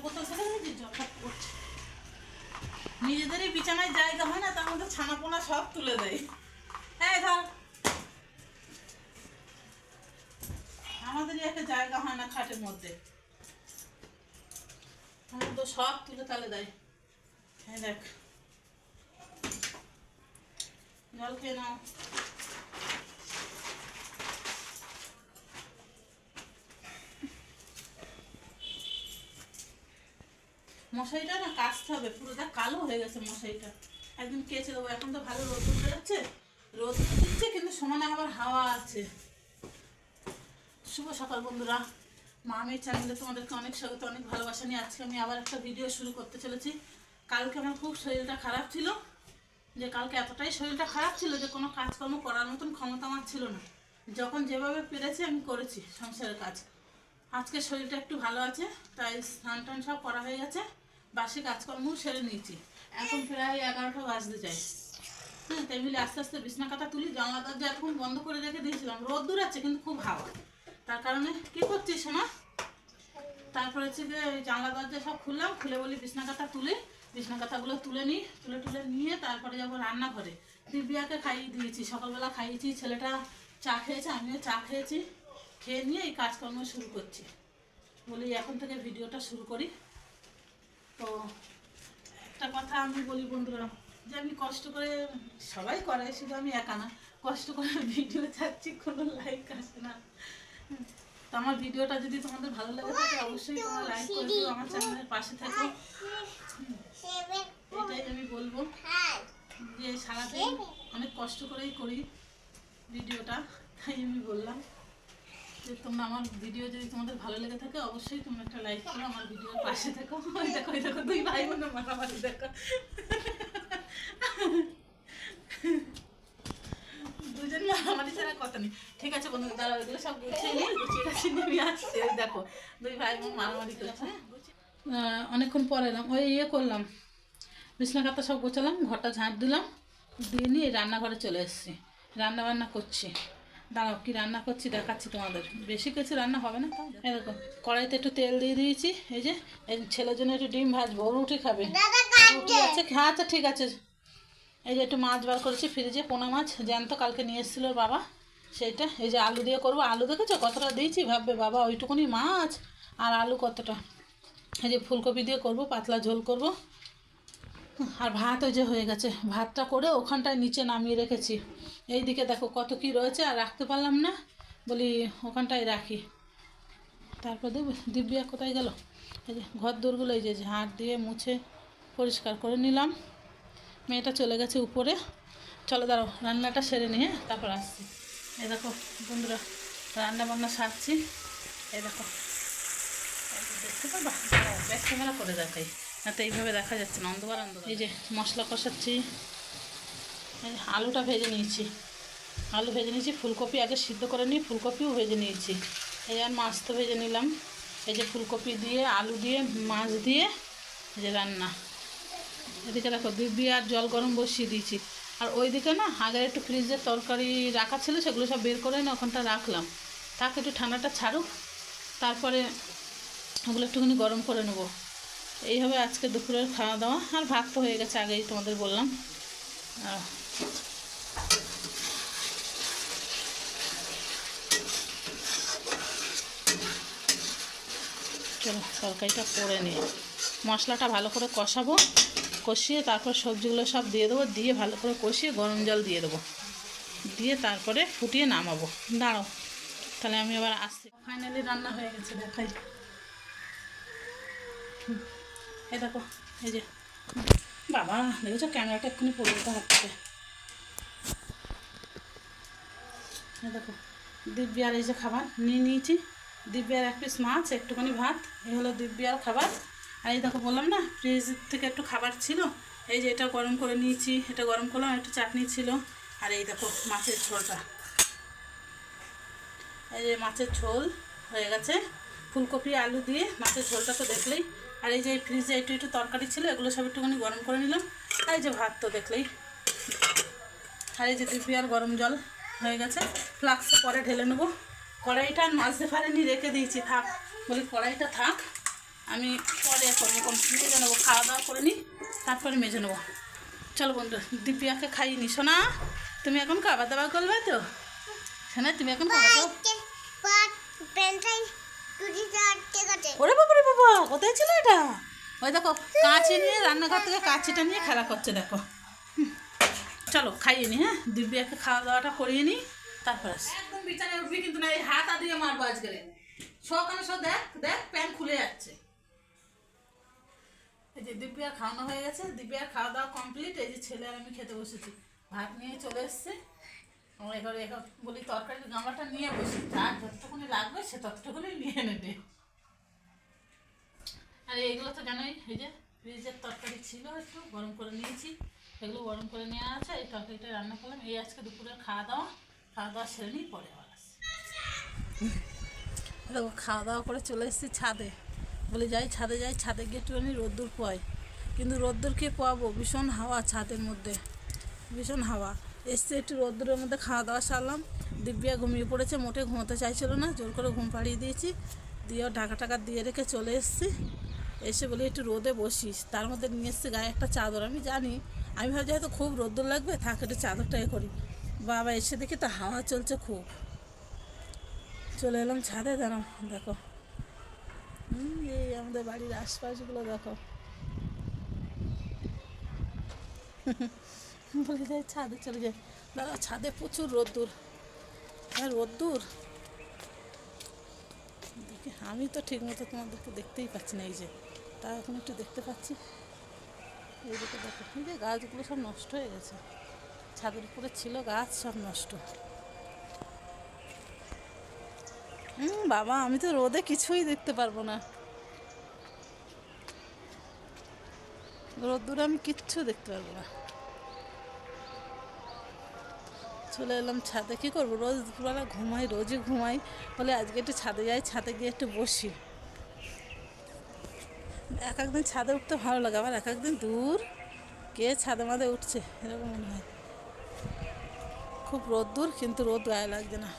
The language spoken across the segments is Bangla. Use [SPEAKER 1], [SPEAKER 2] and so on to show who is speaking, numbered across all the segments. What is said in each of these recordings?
[SPEAKER 1] বোতল থেকে নিজেদেরই বিছানায় জায়গা হয় না, তার মধ্যে ছানাপোনা সব তুলে দেয়। হ্যাঁ ধর, আমাদেরই একটা জায়গা হয় না খাটের মধ্যে, আমার তো সব তুলে তালে দেয়। হ্যাঁ দেখ, জল খেয়ে নাও। মশারিটা না কাচতে হবে, পুরোটা কালো হয়ে গেছে মশারিটা, একদিন কেচে দেবো। এখন তো ভালো রোদ উঠে যাচ্ছে, রোদ দিচ্ছে কিন্তু সমানে আবার হাওয়া আছে। শুভ সকাল বন্ধুরা, মামির চ্যানেলে তোমাদেরকে অনেক স্বাগত, অনেক ভালোবাসা নিয়ে আজকে আমি আবার একটা ভিডিও শুরু করতে চলেছি। কালকে আমার খুব শরীরটা খারাপ ছিল, যে কালকে এতটাই শরীরটা খারাপ ছিল যে কোনো কাজকর্ম করার মতন ক্ষমতা আমার ছিল না। যখন যেভাবে পেরেছি আমি করেছি সংসারের কাজ। আজকে শরীরটা একটু ভালো আছে, তাই স্নান টান সব করা হয়ে গেছে, বাসি কাজকর্মও সেরে নিয়েছি। এখন প্রায় 11টা বাজতে চাই। হ্যাঁ, তাই মিলে আস্তে আস্তে বিছনা কাটা তুলি। জানলা দরজা এখন বন্ধ করে রেখে দিয়েছিলাম, রোদ দূর আছে কিন্তু খুব হাওয়া, তার কারণে কী করছিস না। তারপরে হচ্ছে যে জানলা দরজা সব খুললাম, খুলে বলি বিছনা কাটা তুলি, বিছনা কাটাগুলো তুলে নিই, তুলে নিয়ে তারপরে যাবো রান্নাঘরে। দিব্যাকে খাইয়ে দিয়েছি, সকালবেলা খাইয়েছি, ছেলেটা চা খেয়েছে, আমিও চা খেয়েছি। খেয়ে নিয়ে এই কাজকর্ম শুরু করছি, বলি এখন থেকে ভিডিওটা শুরু করি। তো একটা কথা আমি বলি বন্ধুরা, যে আমি কষ্ট করে, সবাই করে, শুধু আমি একা না, কষ্ট করে ভিডিও ছাড়ছি, কোনো লাইক আসে না। তো আমার ভিডিওটা যদি তোমাদের ভালো লাগে থাকে অবশ্যই তোমরা লাইক করে দিও, আমার চ্যানেলের পাশে থাকো। এটাই আমি বলবো, যে সারাদিন অনেক কষ্ট করেই করি ভিডিওটা, তাই আমি বললাম যে তোমরা আমার ভিডিও যদি তোমাদের ভালো লেগে থাকে অবশ্যই তোমরা একটা লাইক করো, আমার ভিডিওর পাশে থাকো। ওই দেখো দুই ভাই বোন মারামারি দেখো, দুজন মারামারি ছাড়া কথা নেই। ঠিক আছে বন্ধু, দাঁড়াও, এগুলো সব গুছিয়ে নিই, গুছিয়ে আসছে। ওই দেখো দুই ভাই বোন মারামারি করেছে। অনেকক্ষণ পরে এলাম, ওই করলাম, বিছনা কাতা সব গোছালাম, ঘরটা ঝাঁট দিলাম, দিয়ে নিয়ে রান্নাঘরে চলে এসেছি, রান্না বান্না করছি। দাঁড়াও কি রান্না করছি দেখাচ্ছি তোমাদের, বেশি কিছু রান্না হবে না। এরকম কড়াইতে একটু তেল দিয়ে দিয়েছি, এই যে এই ছেলের জন্য একটু ডিম ভাজবো, রুটি খাবে, রুটি আছে। হ্যাঁ আচ্ছা ঠিক আছে। এই যে একটু মাছ বার করেছি ফ্রিজে, পোনা মাছ জ্যান্ত কালকে নিয়ে এসেছিলো বাবা, সেইটা। এই যে আলু দিয়ে করবো, আলু দেখেছো কতটা দিয়েছি, ভাববে বাবা ওইটুকুনি মাছ আর আলু কতটা। এই যে ফুলকপি দিয়ে করব, পাতলা ঝোল করব। আর ভাত ওই যে হয়ে গেছে, ভাতটা করে ওখানটায় নিচে নামিয়ে রেখেছি। এই দিকে দেখো কত কি রয়েছে, আর রাখতে পারলাম না, বলি ওখানটায় রাখি। তারপর দিব্যা কোথায় গেল, এই যে ঘর দোরগুলো এই যে ঝাঁট দিয়ে মুছে পরিষ্কার করে নিলাম। মেয়েটা চলে গেছে উপরে। চলো দাঁড়াও রান্নাটা সেরে নিয়ে তারপর আসছি। এই দেখো বন্ধুরা, রান্না বান্না সারছি। এই দেখো, দেখতে পারবা, ব্যাক ক্যামেরা করে দেখাই না তো, এইভাবে দেখা যাচ্ছে না, অন্ধকার। এই যে মশলা কষাচ্ছি, এই আলুটা ভেজে নিয়েছি, আলু ভেজে নিয়েছি, ফুলকপি আগে সিদ্ধ করে নিয়ে ফুলকপিও ভেজে নিয়েছি। এই আর মাছ তো ভেজে নিলাম। এই যে ফুলকপি দিয়ে আলু দিয়ে মাছ দিয়ে এই যে রান্না। এদিকে দেখো দিব্যি আর জল গরম বসিয়ে দিয়েছি। আর ওইদিকে না আগের একটু ফ্রিজে তরকারি রাখা ছিল, সেগুলো সব বের করে না ওখানটা রাখলাম, তাকে একটু ঠান্ডাটা ছাড়ুক, তারপরে ওগুলো একটুখানি গরম করে নেবো। এইভাবে আজকে দুপুরের খাওয়া দাওয়া। আর ভাত তো হয়ে গেছে, আগেই তোমাদের বললাম। চলো তরকারিটা করে নিই, মশলাটা ভালো করে কষাবো, কষিয়ে তারপর সবজিগুলো সব দিয়ে দেবো, দিয়ে ভালো করে কষিয়ে গরম জল দিয়ে দেবো, দিয়ে তারপরে ফুটিয়ে নামাবো। দাঁড়াও তাহলে আমি আবার আসছি। ফাইনালি রান্না হয়ে গেছে, দেখাই। এই দেখো, এই যে বাবা দেখেছো ক্যামেরাটা এক্ষুনি পড়ে যেতে হচ্ছে। এই দেখো দিব্যার এই যে খাবার নিয়ে নিয়েছি, দিব্যার এক পিস মাছ, একটুখানি ভাত, এই হলো দিব্যার খাবার। আর এই দেখো বললাম না ফ্রিজ থেকে একটু খাবার ছিল, এই যে এটা গরম করে নিয়েছি, এটা গরম করলাম, একটু চাটনি ছিল। আর এই দেখো মাছের ঝোলটা, এই যে মাছের ঝোল হয়ে গেছে, ফুলকপি আলু দিয়ে মাছের ঝোলটা তো দেখলেই। আর এই যে ফ্রিজে একটু একটু তরকারি ছিল, এগুলো সব একটুখানি গরম করে নিলাম। আর এই যে ভাত তো দেখলেই। আর এই যে দিব্যার গরম জল হয়ে গেছে, ফ্লাক্সে পরে ঢেলে নেবো। কড়াইটা আর মাজতে পারেনি, রেখে দিয়েছি, থাক বলি কড়াইটা থাক, আমি পরে করবো, মেজে নেবো, খাওয়া দাওয়া করে নিই, তারপরে মেজে নেবো। চলো বন্ধুরা, দীপিয়াকে খাইয়ে নি। শোনা, তুমি এখন খাবার দাবার করবে তো? শোনা, তুমি এখন খাবার দাও। ওরে বাবা রে বাবা, কোথায় ছিল এটা? ওই দেখো, কাঁচি নিয়ে রান্নাঘর থেকে কাঁচিটা নিয়ে খেলা করছে, দেখো। চলো খাইয়ে নি। হ্যাঁ, দিব্যাকে খাওয়া দাওয়াটা করিয়ে নি, তারপর একদম বিছানায় উঠবি কিন্তু না, এই হাত দিয়ে মারবো আজকে। সকালে সব দেখ দেখ প্যান্ট খুলে যাচ্ছে। এই যে দিব্যার খাওয়ানো হয়ে গেছে, দিব্যার খাওয়া দাওয়া কমপ্লিট। এই যে ছেলে আর আমি খেতে বসেছি, ভাত নিয়ে চলে এসছে। আমরা এবারে বলি তরকারির গামলাটা নিয়ে বসি, যার যতটুকুনি লাগবে সে ততটুকুনি নিয়ে নেবে। আর এইগুলো তো জানোই, এই যে ফ্রিজের তরকারি ছিল, একটু গরম করে নিয়েছি, এগুলো গরম করে নেওয়া আছে। এই তরকারিটা রান্না করলাম। এই আজকে দুপুরের খাওয়া দাওয়া সেরে নিই, পরে আবার আসি। দেখো খাওয়া দাওয়া করে চলে এসেছি ছাদে, বলে যাই ছাদে যাই, ছাদে গিয়ে একটুখানি রোদ্দুর পোয়াই। কিন্তু রোদ্দুর কে পোয়াবো, ভীষণ হাওয়া ছাদের মধ্যে, ভীষণ হাওয়া। এসছে একটু রোদ্দুরের মধ্যে খাওয়া দাওয়া সারলাম। দিব্যা ঘুমিয়ে পড়েছে, মোটে ঘুমোতে চাইছিল না, জোর করে ঘুম পাড়িয়ে দিয়েছি, দিয়েও ঢাকা টাকা দিয়ে রেখে চলে এসেছি। এসে বলি একটু রোদে বসিস, তার মধ্যে নিয়ে এসছে গায়ে একটা চাদর। আমি জানি, আমি ভাবছি হয়তো খুব রোদ্দুর লাগবে, থাক একটু চাদরটা করি। বাবা এসে দেখি তো হাওয়া চলছে খুব। চলে এলাম ছাদে, দাঁড়াও দেখো, এই আমাদের বাড়ির আশপাশগুলো দেখো। বলে যাই ছাদে চলে যাই, দাঁড়াও ছাদে প্রচুর রোদ্দুর, রোদ্দুর দেখি। আমি তো ঠিক মতো তোমাদেরকে দেখতেই পাচ্ছি না, এই যে তা এখন একটু দেখতে পাচ্ছি। এইদিকে দেখো, এই যে গাছগুলো সব নষ্ট হয়ে গেছে, ছাদের উপরে ছিল গাছ, সব নষ্ট। বাবা, আমি তো রোদে কিছুই দেখতে পারবো না, রোদ্দুরে আমি কিচ্ছু দেখতে পারবো না। চলে এলাম ছাদে, কী করবো, রোজ দুপুরবেলা ঘুমাই, রোজই ঘুমাই, বলে আজকে একটু ছাদে যাই, ছাদে গিয়ে একটু বসি। এক একদিন ছাদে উঠতে ভালো লাগে, আবার এক একদিন দূর কে ছাদে মাদে উঠছে এরকম মনে হয়। খুব রোদ্দুর, কিন্তু রোদ গায়ে লাগছে না।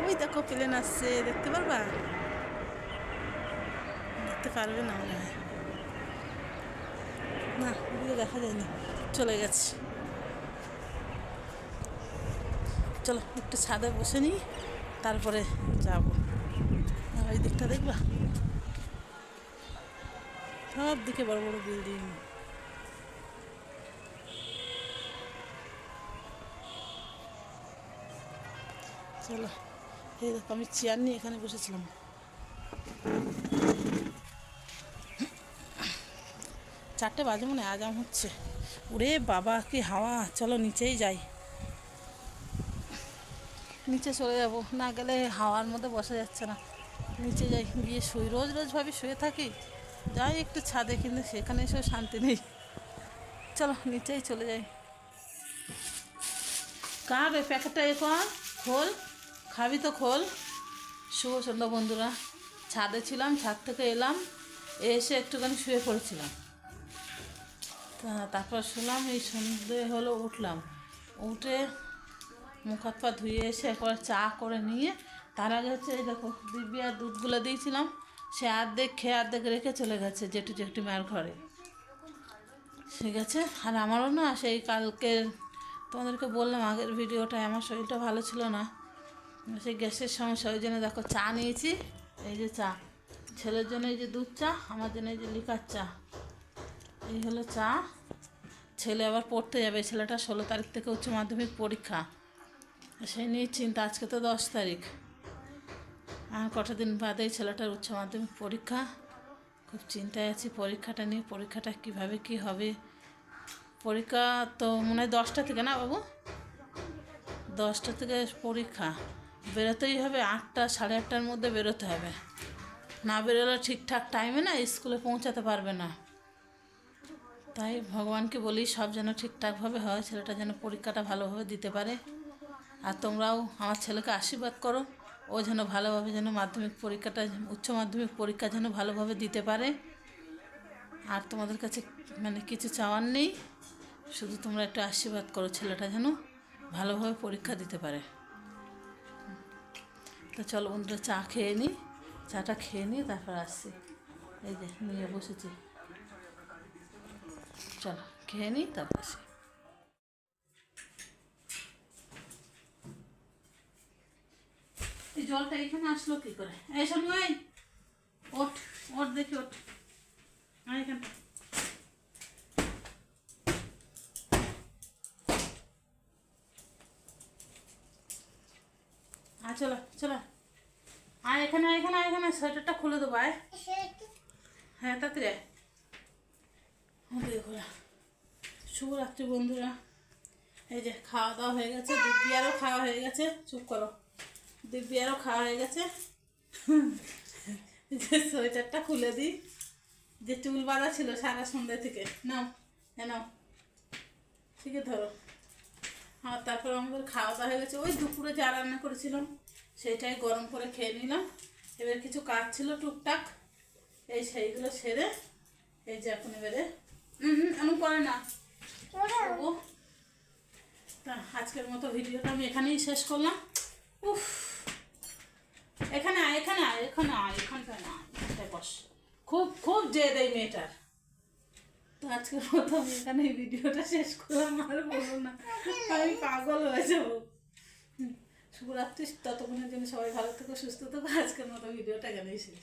[SPEAKER 1] ওই দেখো প্লেন আসছে, দেখতে পারবা? দেখতে পারবে না মনে হয়, না ওগুলো দেখা যায়নি, চলে গেছে। চলো একটু ছাদে বসে নিই, তারপরে যাবো। ওই দিকটা দেখবা, সব দিকে বড় বড় বিল্ডিং। চলো, এই দেখো আমি চেয়ার নিয়ে এখানে বসেছিলাম। চারটে বাজে মনে আজাম হচ্ছে। ওরে বাবা কি হাওয়া, চলো নিচেই যাই, নিচে চলে যাব, না গেলে হাওয়ার মধ্যে বসা যাচ্ছে না। নিচে যাই, গিয়ে শুই, রোজ রোজ ভাবি শুয়ে থাকি, যাই একটু ছাদে, কিন্তু সেখানে এসেও শান্তি নেই। চলো নিচেই চলে যাই। কার ওই প্যাকেটটা এখন খোল, খাবি তো খোল। শুভ সন্ধ্যা বন্ধুরা, ছাদে ছিলাম, ছাদ থেকে এলাম, এসে একটুখানি শুয়ে পড়েছিলাম, তারপর শুনলাম এই সন্ধ্যে হলো, উঠলাম, উঠে মুখ হাত পা ধুয়ে এসে একবার চা করে নিয়ে, তার আগে হচ্ছে এই দেখো দিব্যি আর দুধগুলো দিয়েছিলাম, সে অর্ধেক খেয়ে অর্ধেক রেখে চলে গেছে জেঠু মায়ের ঘরে, সে গেছে। আর আমারও না সেই কালকে তোমাদেরকে বললাম আগের ভিডিওটায়, আমার শরীরটা ভালো ছিল না, সেই গ্যাসের সমস্যা, ওই জন্য দেখো চা নিয়েছি, এই যে চা, ছেলের জন্য এই যে দুধ চা, আমার জন্য এই যে লিকার চা, এই হলো চা। ছেলে আবার পড়তে যাবে, ছেলেটা 16 তারিখ থেকে উচ্চ মাধ্যমিক পরীক্ষা, সেই নিয়ে চিন্তা। আজকে তো 10 তারিখ, আর কটা দিন বাদেই ছেলেটার উচ্চ মাধ্যমিক পরীক্ষা, খুব চিন্তায় আছি পরীক্ষাটা নিয়ে, পরীক্ষাটা কীভাবে কী হবে। পরীক্ষা তো মনে হয় 10টা থেকে, না বাবু? 10টা থেকে পরীক্ষা, বেরোতেই হবে 8টা, সাড়ে 8টার মধ্যে বেরোতে হবে, না বেরোলে ঠিকঠাক টাইমে না স্কুলে পৌঁছাতে পারবে না। তাই ভগবানকে বলি সব যেন ঠিকঠাকভাবে হয়, ছেলেটা যেন পরীক্ষাটা ভালোভাবে দিতে পারে। আর তোমরাও আমার ছেলেকে আশীর্বাদ করো, ও যেন ভালোভাবে যেন মাধ্যমিক পরীক্ষাটা, উচ্চ মাধ্যমিক পরীক্ষা যেন ভালোভাবে দিতে পারে। আর তোমাদের কাছে মানে কিছু চাওয়ার নেই, শুধু তোমরা একটু আশীর্বাদ করো, ছেলেটা যেন ভালোভাবে পরীক্ষা দিতে পারে। তো চলো বন্ধুরা চা খেয়ে নিই, চাটা খেয়ে নিই তারপর আসছি। এই যে নিয়ে বসেছি, চলো খেয়ে নিই তারপর আসি। এই জলটা এখানে আসলো কি করে? এই সময় ওঠ, ওঠ দেখি ওঠ, এখানটা চলো চলো, এখানে এখানে এখানে সোয়েটারটা খুলে দেবো। হ্যাঁ তাড়াতাড়ি খোলা। শুভরাত্রি বন্ধুরা। এই যে খাওয়া দাওয়া হয়ে গেছে, দিব্যারও খাওয়া হয়ে গেছে। চুপ করো, দিব্যারও খাওয়া হয়ে গেছে। যে সোয়েটারটা খুলে দিই, যে চুল বাঁধা ছিল সারা সন্ধ্যা থেকে, নাও নাও ঠিক আছে ধরো। আর তারপর আমাদের খাওয়া দাওয়া হয়ে গেছে। ওই দুপুরে যা রান্না করেছিলাম সেটাই গরম করে খেয়ে নিলাম। এবার কিছু কাজ ছিল টুকটাক, এই সেইগুলো সেরে এই যে এখন এবারে এমন করে না। তা আজকের মতো ভিডিওটা আমি এখানেই শেষ করলাম। উফ, এখানে আয়, এখানে আয়, এখানে আয়, এখানটায় না, এখানটায় বস। খুব খুব জেদ এই মেয়েটার। তো আজকের মতো আমি এখানে এই ভিডিওটা শেষ করলাম, আর বলবো না, আমি পাগল হয়ে যাবো। শুভরাত্রি, ততক্ষণের জন্য সবাই ভালো থেকো, সুস্থ থেকো। আজকের মতো ভিডিওটা এখানেই শেষ।